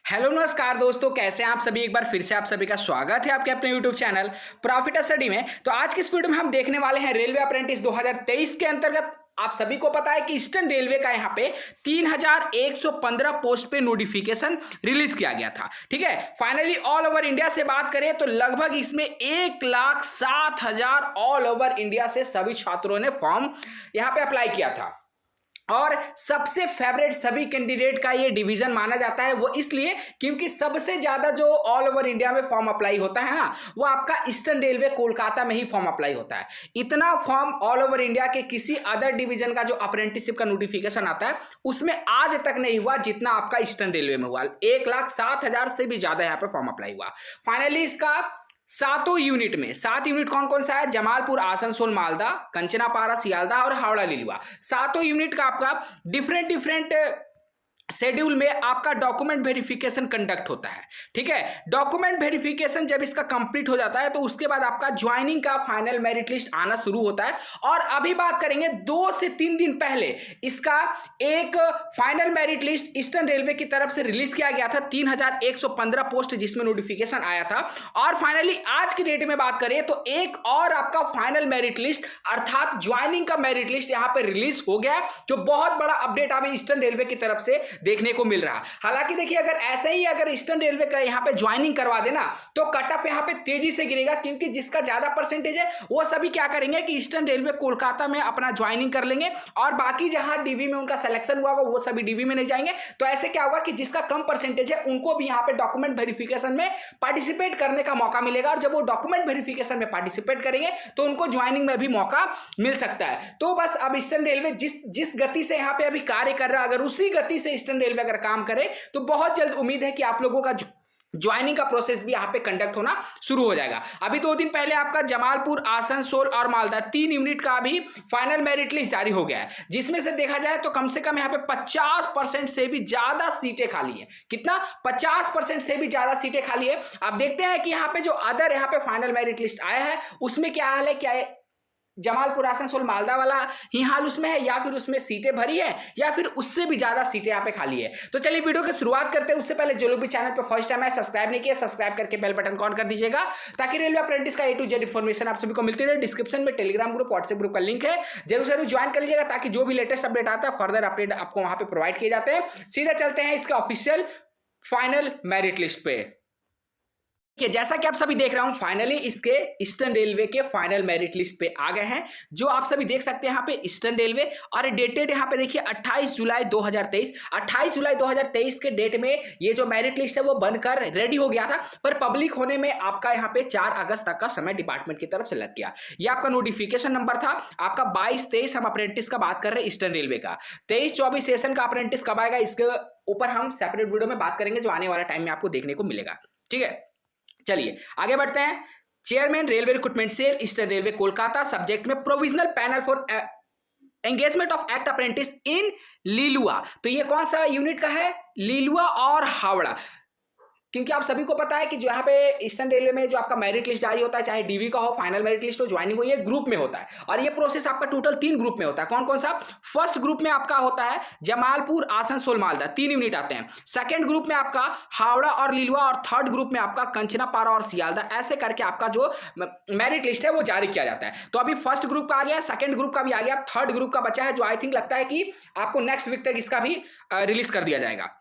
Hello नमस्कार दोस्तों, कैसे हैं आप सभी। एक बार फिर से आप सभी का स्वागत है आपके अपने यूट्यूब चैनल प्रॉफिट स्टडी में। तो आज की इस वीडियो में हम देखने वाले हैं रेलवे अप्रेंटिस 2023 के अंतर्गत। आप सभी को पता है कि ईस्टर्न रेलवे का यहाँ पे 3115 पोस्ट पे नोटिफिकेशन रिलीज किया गया था। ठीक है, फाइनली ऑल ओवर इंडिया से बात करें तो लगभग इसमें 1,07,000 ऑल ओवर इंडिया से सभी छात्रों ने फॉर्म यहाँ पे अप्लाई किया था। और सबसे फेवरेट सभी कैंडिडेट का ये डिवीजन माना जाता है, वो इसलिए क्योंकि सबसे ज्यादा जो ऑल ओवर इंडिया में फॉर्म अप्लाई होता है ना, वो आपका ईस्टर्न रेलवे कोलकाता में ही फॉर्म अप्लाई होता है। इतना फॉर्म ऑल ओवर इंडिया के किसी अदर डिवीजन का जो अप्रेंटिसशिप का नोटिफिकेशन आता है उसमें आज तक नहीं हुआ जितना आपका ईस्टर्न रेलवे में हुआ। 1,07,000 से भी ज्यादा यहाँ पे फॉर्म अप्लाई हुआ। फाइनली इसका 7 यूनिट में 7 यूनिट कौन कौन सा है? जमालपुर, आसनसोल, मालदा, कंचनापारा, सियालदह और हावड़ा लिलुआ। 7 यूनिट का आपका डिफरेंट शेड्यूल में आपका डॉक्यूमेंट वेरिफिकेशन कंडक्ट होता है। ठीक है, डॉक्यूमेंट वेरिफिकेशन जब इसका कंप्लीट हो जाता है तो उसके बाद आपका ज्वाइनिंग का फाइनल मेरिट लिस्ट आना शुरू होता है। और अभी बात करेंगे 2 से 3 दिन पहले इसका एक final merit list eastern railway की तरफ से रिलीज किया गया था। 3115 पोस्ट जिसमें नोटिफिकेशन आया था। और फाइनली आज की डेट में बात करें तो एक और आपका फाइनल मेरिट लिस्ट अर्थात ज्वाइनिंग का मेरिट लिस्ट यहाँ पे रिलीज हो गया, जो बहुत बड़ा अपडेट अभी ईस्टर्न रेलवे की तरफ से देखने को मिल रहा। हालांकि देखिए, अगर ऐसे ही अगर ईस्टर्न रेलवे का यहाँ पे ज्वाइनिंग करवा देना तो कट ऑफ यहाँ पे तेजी से गिरेगा, क्योंकि जिसका ज्यादा परसेंटेज है वो सभी क्या करेंगे कि ईस्टर्न रेलवे कोलकाता में अपना ज्वाइनिंग कर लेंगे और बाकी जहां डीवी में उनका सिलेक्शन हुआ होगा वो सभी डीवी में नहीं जाएंगे। तो ऐसे क्या होगा कि जिसका कम परसेंटेज है उनको भी यहाँ पे डॉक्यूमेंट वेरिफिकेशन में पार्टिसिपेट करने का मौका मिलेगा। और जब वो डॉक्यूमेंट वेरिफिकेशन में पार्टिसिपेट करेंगे तो उनको ज्वाइनिंग में भी मौका मिल सकता है। तो बस अब ईस्टर्न रेलवे जिस गति से यहाँ पे अभी कार्य कर रहा है, अगर उसी गति से ईस्टर्न रेलवे अगर काम करे तो बहुत जल्द उम्मीद है कि आप लोगों का ज्वाइनिंग का प्रोसेस भी यहाँ पे कंडक्ट होना शुरू हो जाएगा। अभी 2 दिन पहले आपका जमालपुर, आसनसोल और मालदा 3 यूनिट का भी फाइनल मेरिट लिस्ट जारी हो गया है, जिसमें से देखा जाए तो कम से कम यहाँ पे 50% से भी ज्यादा सीटें खाली है। कितना? 50% से भी ज्यादा सीटें खाली है। अब देखते हैं कि यहाँ पे जो अदर यहाँ पे फाइनल मेरिट लिस्ट आया है उसमें क्या हाल है, क्या है जमालपुर, आसनसोल, मालदा वाला ही हाल उसमें है, या फिर उसमें सीटें भरी है, या फिर उससे भी ज्यादा सीटें यहाँ पे खाली है। तो चलिए वीडियो की शुरुआत करते हैं। उससे पहले जो लोग भी चैनल पे फर्स्ट टाइम है, सब्सक्राइब नहीं किया, सब्सक्राइब करके बेल बटन ऑन कर दीजिएगा, ताकि रेलवे अप्रेंटिस का A to Z इन्फॉर्मेशन आप सभी को मिलती रहे। डिस्क्रिप्शन में टेलीग्राम ग्रुप, व्हाट्सएप ग्रुप का लिंक है, जरूर ज्वाइन कर लीजिएगा, ताकि जो भी लेटेस्ट अपडेट आता है फर्दर अपडेट आपको वहां पे प्रोवाइड किए जाते हैं। सीधे चलते हैं इसका ऑफिशियल फाइनल मेरिट लिस्ट पे। जैसा कि आप सभी देख रहे हो, फाइनली इसके ईस्टर्न रेलवे के फाइनल मेरिट लिस्ट पे आ गए हैं, जो आप सभी देख सकते हैं यहाँ पे ईस्टर्न रेलवे। और डेटेड यहाँ पे देखिए 28 जुलाई 2023। 28 जुलाई 2023 के डेट में ये जो मेरिट लिस्ट है वो बनकर रेडी हो गया था, पर पब्लिक होने में आपका यहाँ पे 4 अगस्त तक का समय डिपार्टमेंट की तरफ से लग गया। ये आपका नोटिफिकेशन नंबर था आपका 22-23। हम अप्रेंटिस का बात कर रहे हैं ईस्टर्न रेलवे का। 23-24 सेशन का अप्रेंटिस कब आएगा इसके ऊपर हम सेपरेट वीडियो में बात करेंगे, जो आने वाला टाइम में आपको देखने को मिलेगा। ठीक है, चलिए आगे बढ़ते हैं। Chairman railway recruitment cell, eastern railway Kolkata. Subject में provisional panel for engagement of act apprentice in Liluah. तो ये कौन सा यूनिट का है? लिलुआ और हावड़ा। क्योंकि आप सभी को पता है कि जो यहाँ पे ईस्टर्न रेलवे में जो आपका मेरिट लिस्ट जारी होता है, चाहे डीवी का हो, फाइनल मेरिट लिस्ट हो, ज्वाइनिंग हो, ये ग्रुप में होता है। और ये प्रोसेस आपका टोटल 3 ग्रुप में होता है। कौन कौन सा? फर्स्ट ग्रुप में आपका होता है जमालपुर, आसनसोल, मालदा, 3 यूनिट आते हैं। सेकंड ग्रुप में आपका हावड़ा और लिलुआ, और थर्ड ग्रुप में आपका कंचनापारा और सियालदह। ऐसे करके आपका जो मेरिट लिस्ट है वो जारी किया जाता है। तो अभी फर्स्ट ग्रुप का आ गया, सेकंड ग्रुप का भी आ गया, थर्ड ग्रुप का बचा है, जो आई थिंक लगता है कि आपको नेक्स्ट वीक तक इसका भी रिलीज कर दिया जाएगा।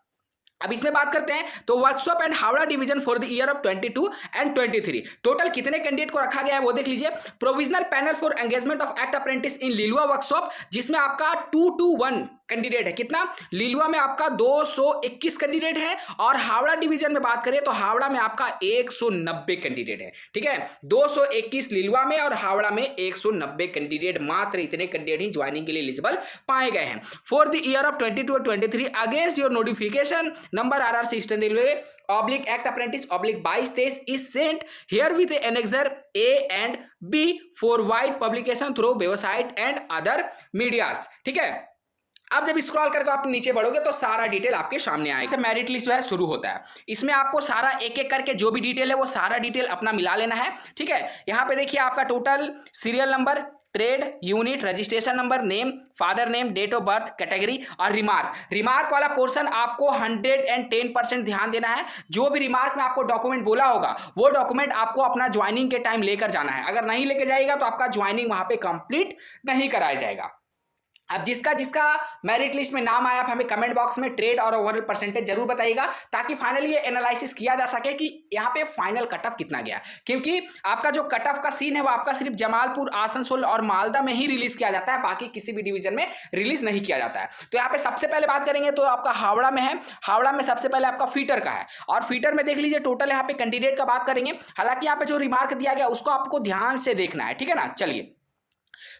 अब इसमें बात करते हैं तो workshop and Howrah division for the year of 22 and 23 total कितने कैंडिडेट को रखा गया है वो देख लीजिए। Provisional panel for engagement of act apprentice in Liluah workshop, जिसमें आपका 221 कैंडिडेट है। कितना? लिलुआ में आपका 221 कैंडिडेट है, और हावड़ा डिवीजन में बात करें तो हावड़ा में आपका 190 कैंडिडेट है। ठीक है, 221 लिलुआ में और हावड़ा में 190 कैंडिडेट। मात्र इतने कैंडिडेट ही ज्वाइनिंग के लिए एलिजिबल पाए गए हैं फॉर द ईयर ऑफ 22 और 23 against your notification number RRC eastern railway / act apprentice /22-23 is sent here with annexure A and B for wide publication through website and other medias। ठीक है, अब जब स्क्रॉल करके आप नीचे बढ़ोगे तो सारा डिटेल आपके सामने आएगा। मेरिट लिस्ट जो है शुरू होता है, इसमें आपको सारा एक एक करके जो भी डिटेल है वो सारा डिटेल अपना मिला लेना है। ठीक है, यहाँ पे देखिए आपका total serial number, trade, unit, registration number, name, father name, date of birth, category और रिमार्क वाला पोर्शन आपको 110% ध्यान देना है। जो भी रिमार्क में आपको डॉक्यूमेंट बोला होगा वो डॉक्यूमेंट आपको अपना ज्वाइनिंग के टाइम लेकर जाना है। अगर नहीं लेके जाएगा तो आपका ज्वाइनिंग वहां पे कंप्लीट नहीं कराया जाएगा। अब जिसका जिसका मेरिट लिस्ट में नाम आया आप हमें कमेंट बॉक्स में ट्रेड और ओवरऑल परसेंटेज जरूर बताइएगा, ताकि फाइनली ये एनालिसिस किया जा सके कि यहाँ पे फाइनल कट ऑफ कितना गया। क्योंकि आपका जो कट ऑफ का सीन है वो आपका सिर्फ जमालपुर, आसनसोल और मालदा में ही रिलीज किया जाता है, बाकी किसी भी डिवीजन में रिलीज नहीं किया जाता है। तो यहाँ पे सबसे पहले बात करेंगे तो आपका हावड़ा में है। हावड़ा में सबसे पहले आपका फीटर का है, और फीटर में देख लीजिए टोटल यहाँ पे कैंडिडेट का बात करेंगे। हालांकि यहाँ पे जो रिमार्क दिया गया उसको आपको ध्यान से देखना है, ठीक है ना। चलिए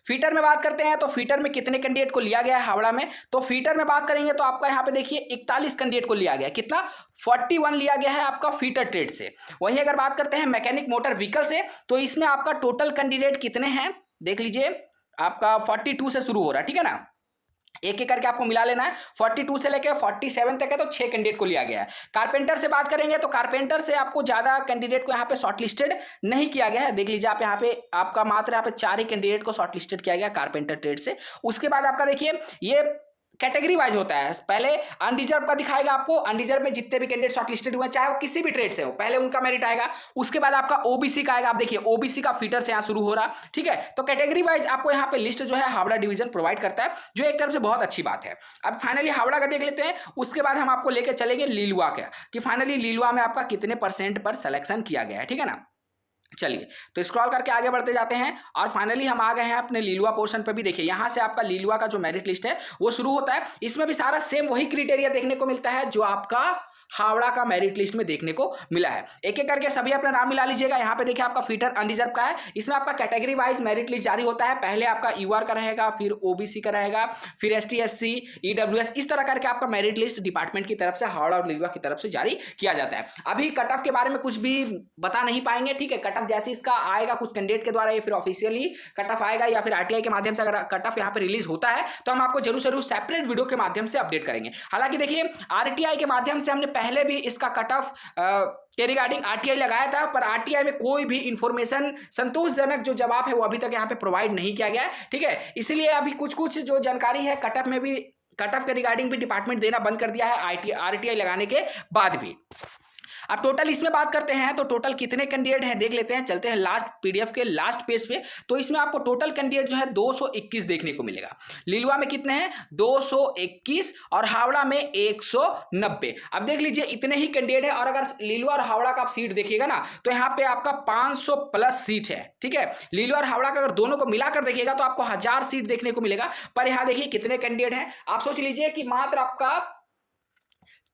फीटर में बात करते हैं तो फीटर में कितने कैंडिडेट को लिया गया है हावड़ा में। तो फीटर में बात करेंगे तो आपका यहाँ पे देखिए 41 कैंडिडेट को लिया गया। कितना? 41 लिया गया है आपका फीटर ट्रेड से। वहीं अगर बात करते हैं मैकेनिक मोटर व्हीकल से तो इसमें आपका टोटल कैंडिडेट कितने हैं देख लीजिए, आपका 42 से शुरू हो रहा है, ठीक है ना। एक एक करके आपको मिला लेना है। 42 से लेकर 47 तक है तो 6 कैंडिडेट को लिया गया है। कारपेंटर से बात करेंगे तो कारपेंटर से आपको ज्यादा कैंडिडेट को यहाँ पे शॉर्टलिस्टेड नहीं किया गया है। देख लीजिए आप यहाँ पे आपका मात्र यहाँ पे 4 ही कैंडिडेट को शॉर्टलिस्टेड किया गया कारपेंटर ट्रेड से। उसके बाद आपका देखिए ये कैटेगरी वाइज होता है। पहले अनरिजर्व का दिखाएगा आपको, अनरिजर्व में जितने भी कैंडिडेट शॉर्टलिस्टेड हुए चाहे वो किसी भी ट्रेड से हो पहले उनका मेरिट आएगा। उसके बाद आपका ओबीसी का आएगा। आप देखिए ओबीसी का फीटर से यहाँ शुरू हो रहा, ठीक है। तो कैटेगरी वाइज आपको यहाँ पे लिस्ट जो है हावड़ा डिवीजन प्रोवाइड करता है, जो एक तरफ से बहुत अच्छी बात है। अब फाइनली हावड़ा का देख लेते हैं, उसके बाद हम आपको लेकर चलेंगे लीलुआ का कि फाइनली लीलुआ में आपका कितने % पर सिलेक्शन किया गया है, ठीक है ना। चलिए तो स्क्रॉल करके आगे बढ़ते जाते हैं और फाइनली हम आ गए हैं अपने लीलुआ पोर्शन पर भी। देखिए यहां से आपका लीलुआ का जो मेरिट लिस्ट है वो शुरू होता है। इसमें भी सारा सेम वही क्राइटेरिया देखने को मिलता है जो आपका हावड़ा का मेरिट लिस्ट में देखने को मिला है। एक एक करके सभी अपना नाम मिला लीजिएगा। यहाँ पे देखिए आपका फीटर अनरिजर्व का है, इसमें आपका कैटेगरी वाइज मेरिट लिस्ट जारी होता है। पहले आपका यूआर का रहेगा, फिर ओबीसी का रहेगा, फिर एसटी एससी ईडब्ल्यूएस, इस तरह करके आपका मेरिट लिस्ट डिपार्टमेंट की तरफ से हावड़ा और लीलुआ की तरफ से जारी किया जाता है। अभी कट ऑफ के बारे में कुछ भी बता नहीं पाएंगे, ठीक है। कट ऑफ जैसे इसका आएगा कुछ कैंडिडेट के द्वारा या फिर ऑफिशियली कट ऑफ आएगा या फिर आरटीआई के माध्यम से अगर कट ऑफ यहाँ पे रिलीज होता है तो हम आपको जरूर सेपरेट वीडियो के माध्यम से अपडेट करेंगे। हालांकि देखिए आरटीआई के माध्यम से हमने पहले भी इसका कट ऑफ के रिगार्डिंग आरटीआई लगाया था, पर आरटीआई में कोई भी इंफॉर्मेशन संतोषजनक जो जवाब है वो अभी तक यहाँ पे प्रोवाइड नहीं किया गया है, ठीक है। इसलिए अभी कुछ जो जानकारी है कट ऑफ में भी, कट ऑफ के रिगार्डिंग भी डिपार्टमेंट देना बंद कर दिया है आरटीआई लगाने के बाद भी। अब टोटल इसमें बात करते हैं तो टोटल कितने कैंडिडेट हैं देख लेते हैं। चलते हैं लास्ट पीडीएफ के लास्ट पेज पे, तो इसमें आपको टोटल कैंडिडेट जो है 221 देखने को मिलेगा। लीलुआ में कितने हैं? 221 और हावड़ा में 190। अब देख लीजिए इतने ही कैंडिडेट है, और अगर लीलुआ और हावड़ा का आप सीट देखिएगा ना तो यहाँ पे आपका 500 प्लस सीट है, ठीक है। लीलुआ और हावड़ा का अगर दोनों को मिलाकर देखिएगा तो आपको 1000 सीट देखने को मिलेगा। पर यहाँ देखिए कितने कैंडिडेट हैं, आप सोच लीजिए कि मात्र आपका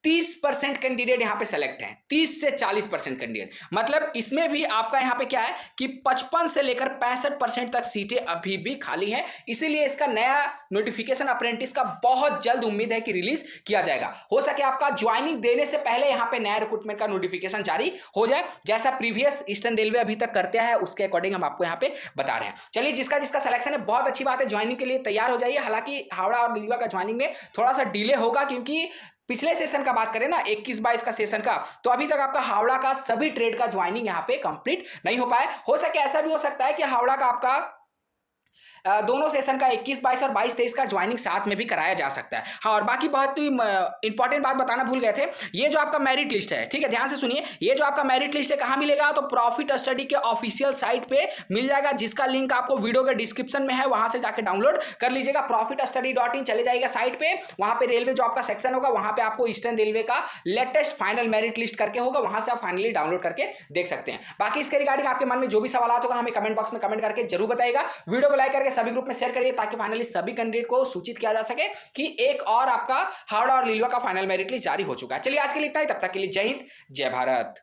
30% कैंडिडेट यहां पे सेलेक्ट हैं, 30 से 40% कैंडिडेट। मतलब इसमें भी आपका यहां पे क्या है कि 55 से लेकर 65% तक सीटें अभी भी खाली हैं। इसीलिए इसका नया नोटिफिकेशन अप्रेंटिस का बहुत जल्द उम्मीद है कि रिलीज किया जाएगा। हो सके आपका ज्वाइनिंग देने से पहले यहां पे नया रिक्रूटमेंट का नोटिफिकेशन जारी हो जाए, जैसा प्रीवियस ईस्टर्न रेलवे अभी तक करते हैं उसके अकॉर्डिंग हम आपको यहां पे बता रहे हैं। चलिए जिसका जिसका सिलेक्शन है बहुत अच्छी बात है, ज्वाइनिंग के लिए तैयार हो जाइए। हालांकि हावड़ा और लीलुआ का ज्वाइनिंग में थोड़ा सा डिले होगा, क्योंकि पिछले सेशन का बात करें ना 21-22 का सेशन का, तो अभी तक आपका हावड़ा का सभी ट्रेड का ज्वाइनिंग यहां पे कंप्लीट नहीं हो पाया। हो सके ऐसा भी हो सकता है कि हावड़ा का आपका दोनों सेशन का 21-22 और 22-23 का ज्वाइनिंग साथ में भी कराया जा सकता है। हाँ, और बाकी बहुत ही इंपॉर्टेंट बात बताना भूल गए थे, ये जो आपका मेरिट लिस्ट है, ठीक है, ध्यान से सुनिए। ये जो आपका मेरिट लिस्ट है कहाँ मिलेगा? तो प्रॉफिट स्टडी के ऑफिशियल साइट पे मिल जाएगा, जिसका लिंक आपको वीडियो के डिस्क्रिप्शन में है, वहां से जाकर डाउनलोड कर लीजिएगा। profitstudy.in चले जाइएगा साइट पे, वहां पे रेलवे जो आपका सेक्शन होगा वहां पे आपको ईस्टर्न रेलवे का लेटेस्ट फाइनल मेरिट लिस्ट करके होगा, वहां से आप फाइनली डाउनलोड करके देख सकते हैं। बाकी इसके रिगार्डिंग आपके मन में जो भी सवाल होगा हमें कमेंट बॉक्स में कमेंट करके जरूर बताइएगा। वीडियो को लाइक करके सभी ग्रुप में शेयर करिए ताकि फाइनली सभी कैंडिडेट को सूचित किया जा सके कि एक और आपका हावड़ा और लीलुआ का फाइनल मेरिट लिस्ट जारी हो चुका है। चलिए आज के लिए इतना ही, तब तक के लिए जय हिंद जय भारत।